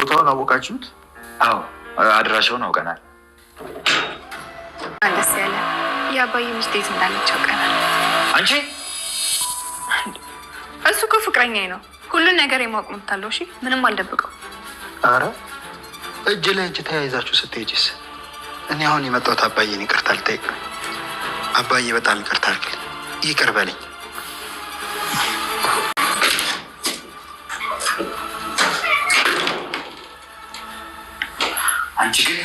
ቦታውን አወቃችሁት? አዎ አድራሻውን አውቀናል። ደስ ያለ የአባዬ ሚስት የት እንዳለች አውቀናል። አንቺ እሱ እኮ ፍቅረኛዬ ነው። ሁሉን ነገር የማወቅ መብት አለው። እሺ ምንም አልደብቀው። አረ እጅ ለእጅ ተያይዛችሁ ስትሄጂስ? እኔ አሁን የመጣሁት አባዬን ይቅርታ ልጠይቅ ነው። አባዬ በጣም ይቅርታ አድርግልኝ፣ ይቅር በለኝ። አንቺ ግን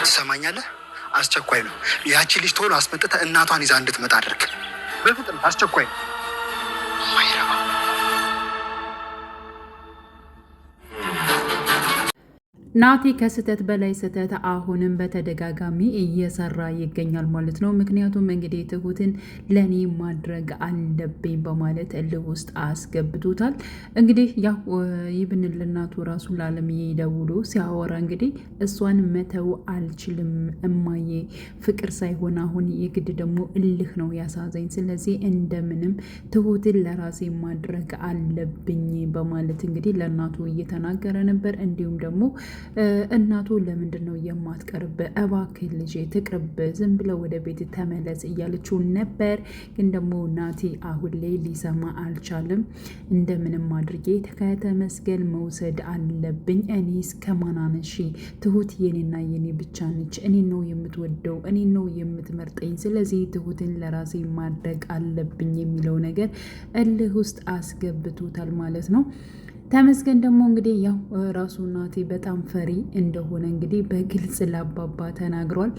ትሰማኛለህ? አስቸኳይ ነው። ያቺ ልጅ ቶሎ አስመጥተህ እናቷን ይዛ እንድትመጣ አድርግ። በፍጥነት አስቸኳይ ነው። ማይረባ ናቲ ከስህተት በላይ ስህተት አሁንም በተደጋጋሚ እየሰራ ይገኛል ማለት ነው። ምክንያቱም እንግዲህ ትሁትን ለኔ ማድረግ አለብኝ በማለት እልህ ውስጥ አስገብቶታል። እንግዲህ ያው ይብን ለእናቱ ራሱ ለአለምዬ ደውሎ ሲያወራ እንግዲህ እሷን መተው አልችልም እማዬ፣ ፍቅር ሳይሆን አሁን የግድ ደግሞ እልህ ነው ያሳዘኝ። ስለዚህ እንደምንም ትሁትን ለራሴ ማድረግ አለብኝ በማለት እንግዲህ ለእናቱ እየተናገረ ነበር። እንዲሁም ደግሞ እናቱ ለምንድን ነው የማትቀርብ? እባክህ ልጄ ትቅርብ፣ ዝም ብለው ወደ ቤት ተመለስ እያለችው ነበር። ግን ደግሞ ናቲ አሁን ላይ ሊሰማ አልቻለም። እንደምንም አድርጌ ከተመስገን መውሰድ አለብኝ። እኔስ ከማናነሺ? ትሁት የኔና የኔ ብቻ ነች። እኔ ነው የምትወደው፣ እኔ ነው የምትመርጠኝ። ስለዚህ ትሁትን ለራሴ ማድረግ አለብኝ የሚለው ነገር እልህ ውስጥ አስገብቶታል ማለት ነው። ተመስገን ደግሞ እንግዲህ ያው ራሱ ናቲ በጣም ፈሪ እንደሆነ እንግዲህ በግልጽ ለአባባ ተናግሯል።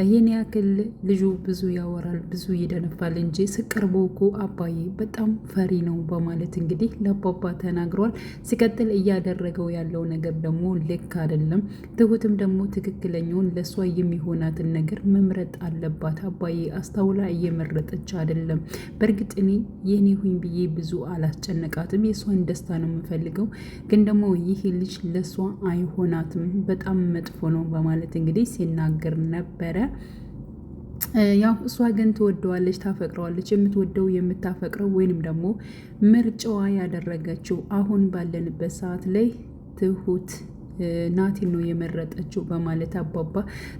ይህን ያክል ልጁ ብዙ ያወራል፣ ብዙ ይደነፋል እንጂ ስቀርበው እኮ አባዬ በጣም ፈሪ ነው በማለት እንግዲህ ለአባባ ተናግሯል። ሲቀጥል እያደረገው ያለው ነገር ደግሞ ልክ አይደለም። ትሁትም ደግሞ ትክክለኛውን ለእሷ የሚሆናትን ነገር መምረጥ አለባት። አባዬ አስታውላ እየመረጠች አይደለም። በእርግጥ እኔ የኔ ሁኝ ብዬ ብዙ አላስጨነቃትም። የእሷን ደስታ ነው የምፈልገው፣ ግን ደግሞ ይህ ልጅ ለሷ አይሆናትም፣ በጣም መጥፎ ነው በማለት እንግዲህ ሲናገር ነበረ። ያው እሷ ግን ትወደዋለች፣ ታፈቅረዋለች። የምትወደው የምታፈቅረው ወይንም ደግሞ ምርጫዋ ያደረገችው አሁን ባለንበት ሰዓት ላይ ትሁት ናቲን ነው የመረጠችው በማለት አባባ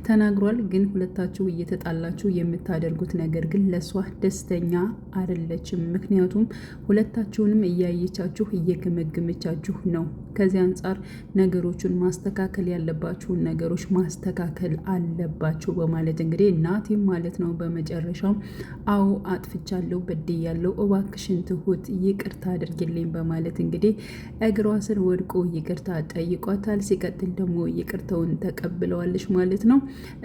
ተናግሯል። ግን ሁለታችሁ እየተጣላችሁ የምታደርጉት ነገር ግን ለእሷ ደስተኛ አይደለችም። ምክንያቱም ሁለታችሁንም እያየቻችሁ እየገመገመቻችሁ ነው። ከዚህ አንጻር ነገሮቹን ማስተካከል ያለባችሁን ነገሮች ማስተካከል አለባችሁ በማለት እንግዲህ ናቲም ማለት ነው በመጨረሻው አዎ አጥፍቻለሁ፣ በድያለሁ፣ እባክሽን ትሁት ይቅርታ አድርግልኝ በማለት እንግዲህ እግሯ ስር ወድቆ ይቅርታ ጠይቋታል። ሲቀጥል ደግሞ ይቅርታውን ተቀብለዋለች ማለት ነው።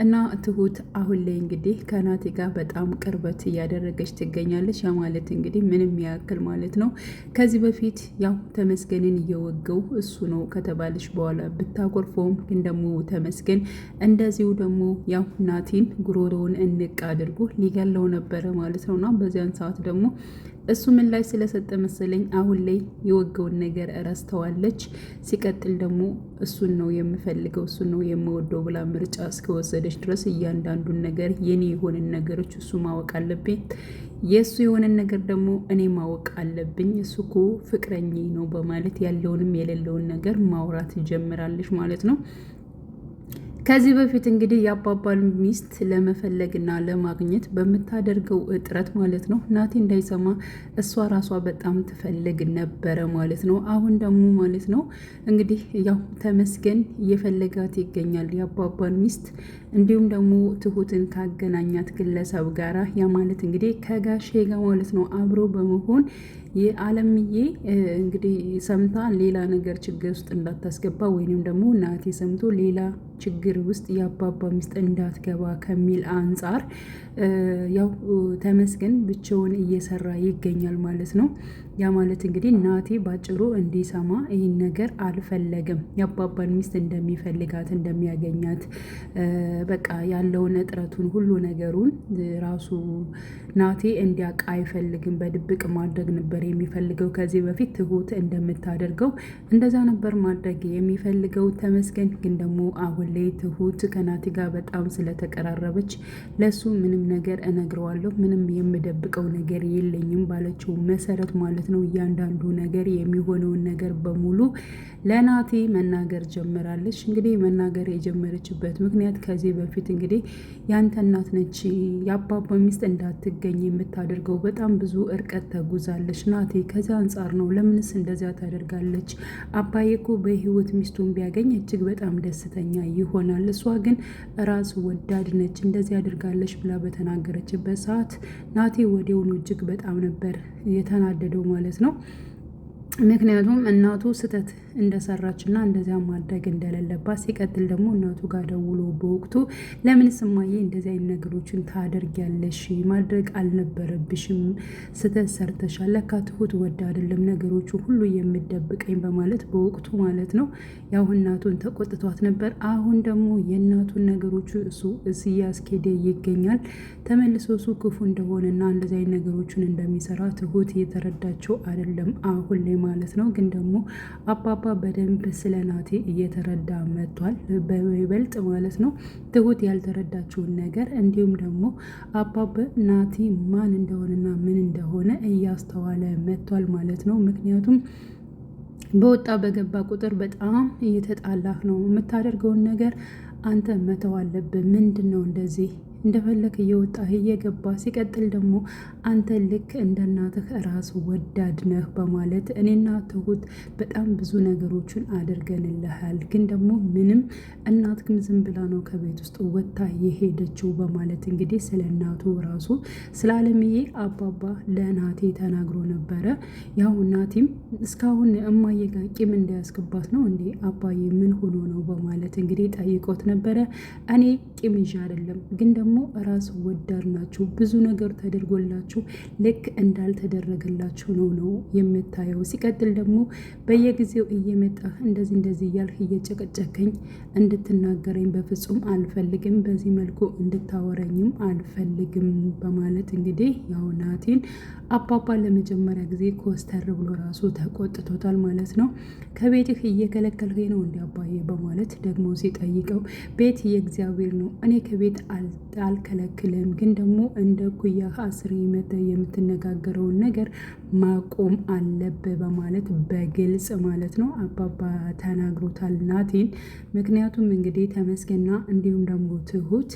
እና ትሁት አሁን ላይ እንግዲህ ከናቲ ጋር በጣም ቅርበት እያደረገች ትገኛለች። ያ ማለት እንግዲህ ምንም ያክል ማለት ነው ከዚህ በፊት ያው ተመስገንን እየወገው እሱ ነው ከተባለች በኋላ ብታኮርፈውም፣ ግን ደግሞ ተመስገን እንደዚሁ ደግሞ ያው ናቲን ጉሮሮውን እንቅ አድርጎ ሊገለው ነበረ ማለት ነው። እና በዚያን ሰዓት ደግሞ እሱ ምን ላይ ስለሰጠ መሰለኝ አሁን ላይ የወገውን ነገር ረስተዋለች። ሲቀጥል ደግሞ እሱን ነው የምፈልገው፣ እሱን ነው የምወደው ብላ ምርጫ እስከወሰደች ድረስ እያንዳንዱን ነገር የኔ የሆንን ነገሮች እሱ ማወቅ አለብኝ፣ የእሱ የሆነን ነገር ደግሞ እኔ ማወቅ አለብኝ። እሱ እኮ ፍቅረኛ ነው በማለት ያለውንም የሌለውን ነገር ማውራት ጀምራለች ማለት ነው። ከዚህ በፊት እንግዲህ የአባባል ሚስት ለመፈለግና ለማግኘት በምታደርገው ጥረት ማለት ነው ናቲ እንዳይሰማ እሷ ራሷ በጣም ትፈልግ ነበረ ማለት ነው። አሁን ደግሞ ማለት ነው እንግዲህ ያው ተመስገን እየፈለጋት ይገኛል የአባባል ሚስት። እንዲሁም ደግሞ ትሁትን ካገናኛት ግለሰብ ጋራ ያ ማለት እንግዲህ ከጋሼ ጋር ማለት ነው አብሮ በመሆን የአለምዬ እንግዲህ ሰምታ ሌላ ነገር ችግር ውስጥ እንዳታስገባ ወይንም ደግሞ ናቲ ሰምቶ ሌላ ችግር ውስጥ የአባባ ሚስት እንዳትገባ ከሚል አንጻር ያው ተመስገን ብቻውን እየሰራ ይገኛል ማለት ነው። ያ ማለት እንግዲህ ናቲ ባጭሩ እንዲሰማ ይህን ነገር አልፈለግም። የአባባን ሚስት እንደሚፈልጋት እንደሚያገኛት በቃ ያለውን እጥረቱን ሁሉ ነገሩን ራሱ ናቲ እንዲያውቅ አይፈልግም። በድብቅ ማድረግ ነበር የሚፈልገው። ከዚህ በፊት ትሁት እንደምታደርገው እንደዛ ነበር ማድረግ የሚፈልገው ተመስገን። ግን ደግሞ አሁን አሁን ላይ ትሁት ከናቲ ጋር በጣም ስለተቀራረበች ለሱ ምንም ነገር እነግረዋለሁ፣ ምንም የምደብቀው ነገር የለኝም ባለችው መሰረት ማለት ነው እያንዳንዱ ነገር የሚሆነውን ነገር በሙሉ ለናቲ መናገር ጀምራለች። እንግዲህ መናገር የጀመረችበት ምክንያት ከዚህ በፊት እንግዲህ ያንተ እናት ነች የአባባ ሚስት እንዳትገኝ የምታደርገው በጣም ብዙ እርቀት ተጉዛለች ናቲ፣ ከዚያ አንጻር ነው። ለምንስ እንደዚያ ታደርጋለች? አባዬ እኮ በህይወት ሚስቱን ቢያገኝ እጅግ በጣም ደስተኛ ይሆናል። እሷ ግን ራስ ወዳድ ነች፣ እንደዚህ አድርጋለች ብላ በተናገረችበት ሰዓት ናቲ ወዲያውኑ እጅግ በጣም ነበር የተናደደው ማለት ነው። ምክንያቱም እናቱ ስህተት እንደሰራችና እንደዚያ ማድረግ እንደሌለባት፣ ሲቀጥል ደግሞ እናቱ ጋር ደውሎ በወቅቱ ለምን ስማዬ እንደዚህ አይነት ነገሮችን ታደርጊያለሽ? ማድረግ አልነበረብሽም፣ ስህተት ሰርተሻል። ለካ ትሁት ወዳ አይደለም ነገሮቹ ሁሉ የምደብቀኝ በማለት በወቅቱ ማለት ነው ያው እናቱን ተቆጥቷት ነበር። አሁን ደግሞ የእናቱን ነገሮቹ እሱ እያስኬደ ይገኛል። ተመልሶ እሱ ክፉ እንደሆነና እንደዚህ አይነት ነገሮችን እንደሚሰራ ትሁት እየተረዳቸው አይደለም አሁን ላይ ማለት ነው። ግን ደግሞ አባባ በደንብ ስለ ናቲ እየተረዳ መጥቷል፣ በይበልጥ ማለት ነው ትሁት ያልተረዳችውን ነገር እንዲሁም ደግሞ አባባ ናቲ ማን እንደሆነና ምን እንደሆነ እያስተዋለ መጥቷል ማለት ነው። ምክንያቱም በወጣ በገባ ቁጥር በጣም እየተጣላህ ነው፣ የምታደርገውን ነገር አንተ መተው አለብህ። ምንድን ነው እንደዚህ እንደፈለክ እየወጣህ እየገባ? ሲቀጥል ደግሞ አንተ ልክ እንደ እናትህ ራስ ወዳድ ነህ በማለት እኔና ትሁት በጣም ብዙ ነገሮችን አድርገንልሃል፣ ግን ደግሞ ምንም እናትክም ዝም ብላ ነው ከቤት ውስጥ ወጥታ የሄደችው በማለት እንግዲህ ስለ እናቱ ራሱ ስለ አለምዬ አባባ ለናቴ ተናግሮ ነበረ። ያው ናቲም እስካሁን እማዬ ጋር ቂም እንዳያስገባት ነው እንዴ አባዬ ምን ሆኖ ነው በማለት እንግዲህ ጠይቆት ነበረ። እኔ ቂም ይዤ አይደለም ግን ደግሞ ራስ ወዳድ ናችሁ፣ ብዙ ነገር ተደርጎላችሁ ልክ እንዳልተደረገላችሁ ነው የምታየው። ሲቀጥል ደግሞ በየጊዜው እየመጣ እንደዚህ እያልህ እየጨቀጨከኝ እንድትናገረኝ በፍጹም አልፈልግም፣ በዚህ መልኩ እንድታወረኝም አልፈልግም በማለት እንግዲህ ያው ናቲን አባባ ለመጀመሪያ ጊዜ ኮስተር ብሎ ራሱ ተቆጥቶታል ማለት ነው። ከቤትህ እየከለከልከኝ ነው እንዲ አባዬ በማለት ደግሞ ሲጠይቀው ቤት የእግዚአብሔር ነው፣ እኔ ከቤት አልከለክልም፣ ግን ደግሞ እንደ ኩያ አስር መተ የምትነጋገረውን ነገር ማቆም አለብህ በማለት በግልጽ ማለት ነው አባባ ተናግሮታል ናቲን። ምክንያቱም እንግዲህ ተመስገንና እንዲሁም ደግሞ ትሁት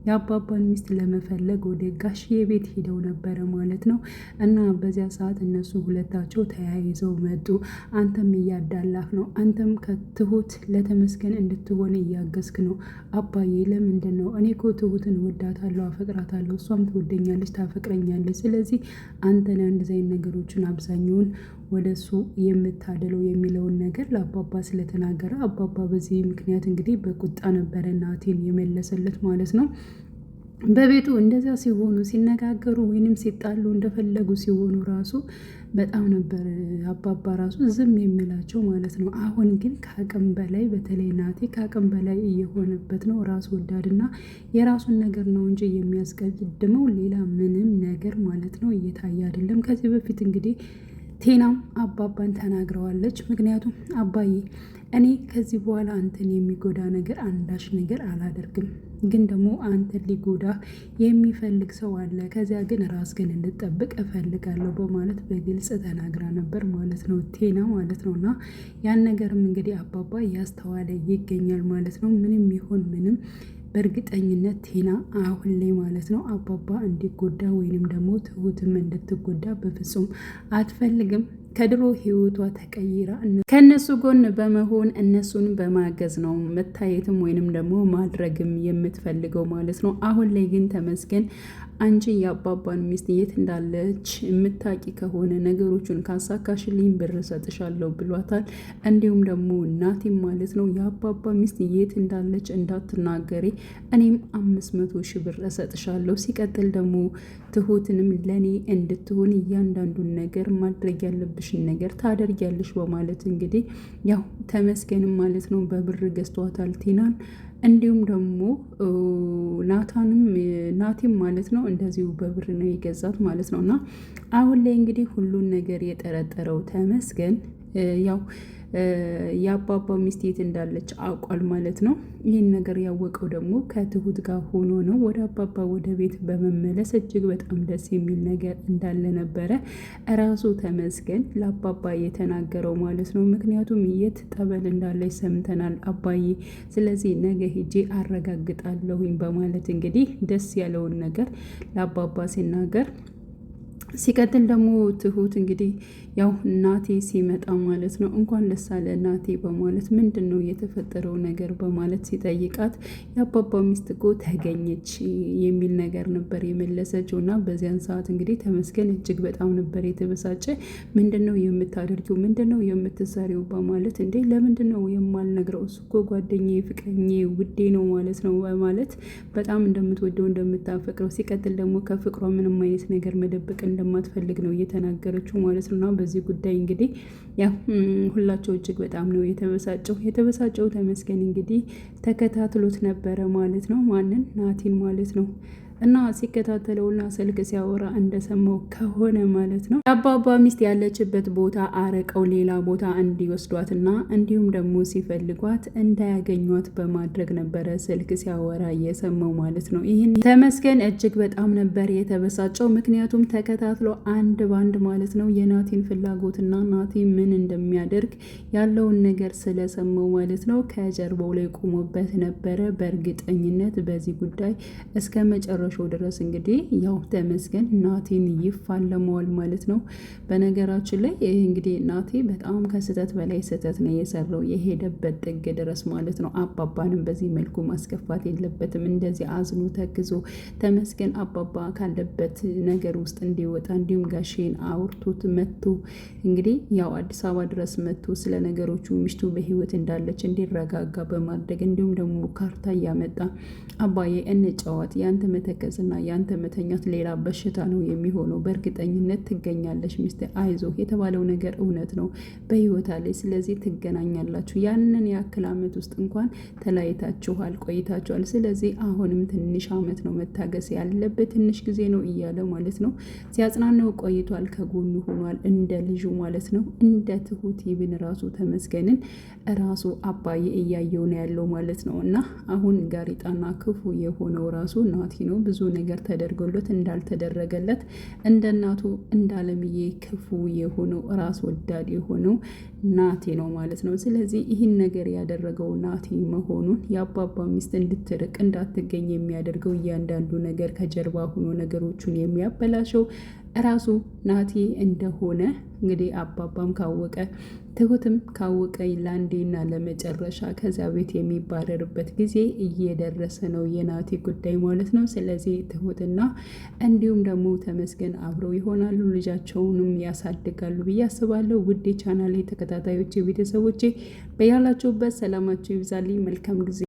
የአባባን ሚስት ለመፈለግ ወደ ጋሽዬ ቤት ሄደው ነበረ ማለት ነው። እና በዚያ ሰዓት እነሱ ሁለታቸው ተያይዘው መጡ። አንተም እያዳላህ ነው፣ አንተም ከትሁት ለተመስገን እንድትሆን እያገዝክ ነው። አባዬ ለምንድን ነው? እኔ እኮ ትሁትን ወዳታለሁ፣ አፈቅራታለሁ፣ እሷም ትወደኛለች፣ ታፈቅረኛለች። ስለዚህ አንተ ነህ እንደዚህ አይነት ነገሮችን አብዛኛውን ወደ እሱ የምታደለው የሚለውን ነገር ለአባባ ስለተናገረ አባባ በዚህ ምክንያት እንግዲህ በቁጣ ነበረ ናቲን የመለሰለት ማለት ነው። በቤቱ እንደዚያ ሲሆኑ ሲነጋገሩ ወይንም ሲጣሉ እንደፈለጉ ሲሆኑ ራሱ በጣም ነበር አባባ ራሱ ዝም የሚላቸው ማለት ነው። አሁን ግን ከአቅም በላይ በተለይ ናቲ ከአቅም በላይ እየሆነበት ነው። ራስ ወዳድና የራሱን ነገር ነው እንጂ የሚያስቀድመው ሌላ ምንም ነገር ማለት ነው እየታየ አይደለም። ከዚህ በፊት እንግዲህ ቴናም አባባን ተናግረዋለች። ምክንያቱም አባዬ እኔ ከዚህ በኋላ አንተን የሚጎዳ ነገር አንዳች ነገር አላደርግም፣ ግን ደግሞ አንተን ሊጎዳ የሚፈልግ ሰው አለ፣ ከዚያ ግን ራስ ግን እንድጠብቅ እፈልጋለሁ በማለት በግልጽ ተናግራ ነበር ማለት ነው ቴና ማለት ነው። እና ያን ነገርም እንግዲህ አባባ እያስተዋለ ይገኛል ማለት ነው። ምንም ይሁን ምንም በእርግጠኝነት ቴና አሁን ላይ ማለት ነው አባባ እንዲጎዳ ወይንም ደግሞ ትሁትም እንድትጎዳ በፍጹም አትፈልግም። ከድሮ ህይወቷ ተቀይራ ከእነሱ ጎን በመሆን እነሱን በማገዝ ነው መታየትም ወይንም ደግሞ ማድረግም የምትፈልገው ማለት ነው። አሁን ላይ ግን ተመስገን አንቺ የአባባን ሚስት የት እንዳለች የምታቂ ከሆነ ነገሮቹን ካሳካሽልኝ ብር እሰጥሻለሁ ብሏታል። እንዲሁም ደግሞ ናቲም ማለት ነው የአባባ ሚስት የት እንዳለች እንዳትናገሪ እኔም 500,000 ብር እሰጥሻለሁ። ሲቀጥል ደግሞ ትሁትንም ለእኔ እንድትሆን እያንዳንዱን ነገር ማድረግ ያለብሽን ነገር ታደርጊያለሽ በማለት እንግዲህ ያው ተመስገንም ማለት ነው በብር ገዝቷታል ቲናን። እንዲሁም ደግሞ ናቲም ማለት ነው እንደዚሁ በብር ነው የገዛት ማለት ነው። እና አሁን ላይ እንግዲህ ሁሉን ነገር የጠረጠረው ተመስገን ያው የአባባ ሚስት የት እንዳለች አውቋል ማለት ነው። ይህን ነገር ያወቀው ደግሞ ከትሁት ጋር ሆኖ ነው። ወደ አባባ ወደ ቤት በመመለስ እጅግ በጣም ደስ የሚል ነገር እንዳለ ነበረ እራሱ ተመስገን ለአባባ የተናገረው ማለት ነው። ምክንያቱም የት ጠበል እንዳለች ሰምተናል አባዬ፣ ስለዚህ ነገ ሄጄ አረጋግጣለሁኝ በማለት እንግዲህ ደስ ያለውን ነገር ለአባባ ሲናገር፣ ሲቀጥል ደግሞ ትሁት እንግዲህ ያው ናቴ ሲመጣ ማለት ነው እንኳን ደስ አለ ናቴ በማለት ምንድን ነው የተፈጠረው ነገር በማለት ሲጠይቃት የአባባ ሚስት እኮ ተገኘች የሚል ነገር ነበር የመለሰችው። እና በዚያን ሰዓት እንግዲህ ተመስገን እጅግ በጣም ነበር የተበሳጨ። ምንድን ነው የምታደርጊው? ምንድን ነው የምትሰሪው? በማለት እንዴ ለምንድን ነው የማልነግረው? እሱ እኮ ጓደኛዬ፣ ፍቅረኛዬ፣ ውዴ ነው ማለት ነው በማለት በጣም እንደምትወደው እንደምታፈቅረው፣ ሲቀጥል ደግሞ ከፍቅሯ ምንም አይነት ነገር መደበቅ እንደማትፈልግ ነው እየተናገረችው ማለት ነው። በዚህ ጉዳይ እንግዲህ ያው ሁላቸው እጅግ በጣም ነው የተበሳጨው ተመስገን እንግዲህ ተከታትሎት ነበረ ማለት ነው። ማንን? ናቲን ማለት ነው። እና ሲከታተለውና ስልክ ሲያወራ እንደሰማው ከሆነ ማለት ነው የአባባ ሚስት ያለችበት ቦታ አረቀው ሌላ ቦታ እንዲወስዷትና እንዲሁም ደግሞ ሲፈልጓት እንዳያገኟት በማድረግ ነበረ ስልክ ሲያወራ እየሰማው ማለት ነው። ይህን ተመስገን እጅግ በጣም ነበር የተበሳጨው። ምክንያቱም ተከታትሎ አንድ ባንድ ማለት ነው የናቲን ፍላጎትና ናቲ ምን እንደሚያደርግ ያለውን ነገር ስለሰማው ማለት ነው ከጀርባው ላይ ቆሞበት ነበረ። በእርግጠኝነት በዚህ ጉዳይ እስከ መጨረሻ ድረስ እንግዲህ ያው ተመስገን ናቲን ይፋለመዋል ማለት ነው። በነገራችን ላይ እንግዲህ ናቲ በጣም ከስህተት በላይ ስህተት ነው የሰራው የሄደበት ጥግ ድረስ ማለት ነው። አባባንም በዚህ መልኩ ማስከፋት የለበትም። እንደዚህ አዝኖ ተክዞ ተመስገን አባባ ካለበት ነገር ውስጥ እንዲወጣ እንዲሁም ጋሼን አውርቶት መጥቶ እንግዲህ ያው አዲስ አበባ ድረስ መጥቶ ስለ ነገሮቹ ሚስቱ በህይወት እንዳለች እንዲረጋጋ በማድረግ እንዲሁም ደግሞ ካርታ እያመጣ አባዬ እንጫወት ያንተ መተከዝና ያንተ መተኛት ሌላ በሽታ ነው የሚሆነው። በእርግጠኝነት ትገኛለች ሚስት አይዞ የተባለው ነገር እውነት ነው። በህይወት ላይ ስለዚህ ትገናኛላችሁ። ያንን ያክል ዓመት ውስጥ እንኳን ተለያይታችኋል ቆይታችኋል። ስለዚህ አሁንም ትንሽ ዓመት ነው መታገስ ያለበት ትንሽ ጊዜ ነው እያለ ማለት ነው ሲያጽናናው ቆይቷል። ከጎኑ ሆኗል እንደ ልጁ ማለት ነው። እንደ ትሁት ይብን ራሱ ተመስገንን ራሱ አባዬ እያየው ነው ያለው ማለት ነው። እና አሁን ጋሪጣና ክፉ የሆነው ራሱ ናቲ ነው። ብዙ ነገር ተደርጎለት እንዳልተደረገለት እንደ እናቱ እንዳለምዬ ክፉ የሆነው ራስ ወዳድ የሆነው ናቲ ነው ማለት ነው። ስለዚህ ይህን ነገር ያደረገው ናቲ መሆኑን የአባባ ሚስት እንድትርቅ እንዳትገኝ የሚያደርገው እያንዳንዱ ነገር ከጀርባ ሆኖ ነገሮቹን የሚያበላሸው ራሱ ናቲ እንደሆነ እንግዲህ አባባም ካወቀ ትሁትም ካወቀ ለአንዴና ለመጨረሻ ከዚያ ቤት የሚባረርበት ጊዜ እየደረሰ ነው የናቲ ጉዳይ ማለት ነው። ስለዚህ ትሁትና እንዲሁም ደግሞ ተመስገን አብረው ይሆናሉ፣ ልጃቸውንም ያሳድጋሉ ብዬ አስባለሁ። ውድ ቻናሌ ተከታታዮቼ ቤተሰቦቼ በያላችሁበት ሰላማችሁ ይብዛልኝ። መልካም ጊዜ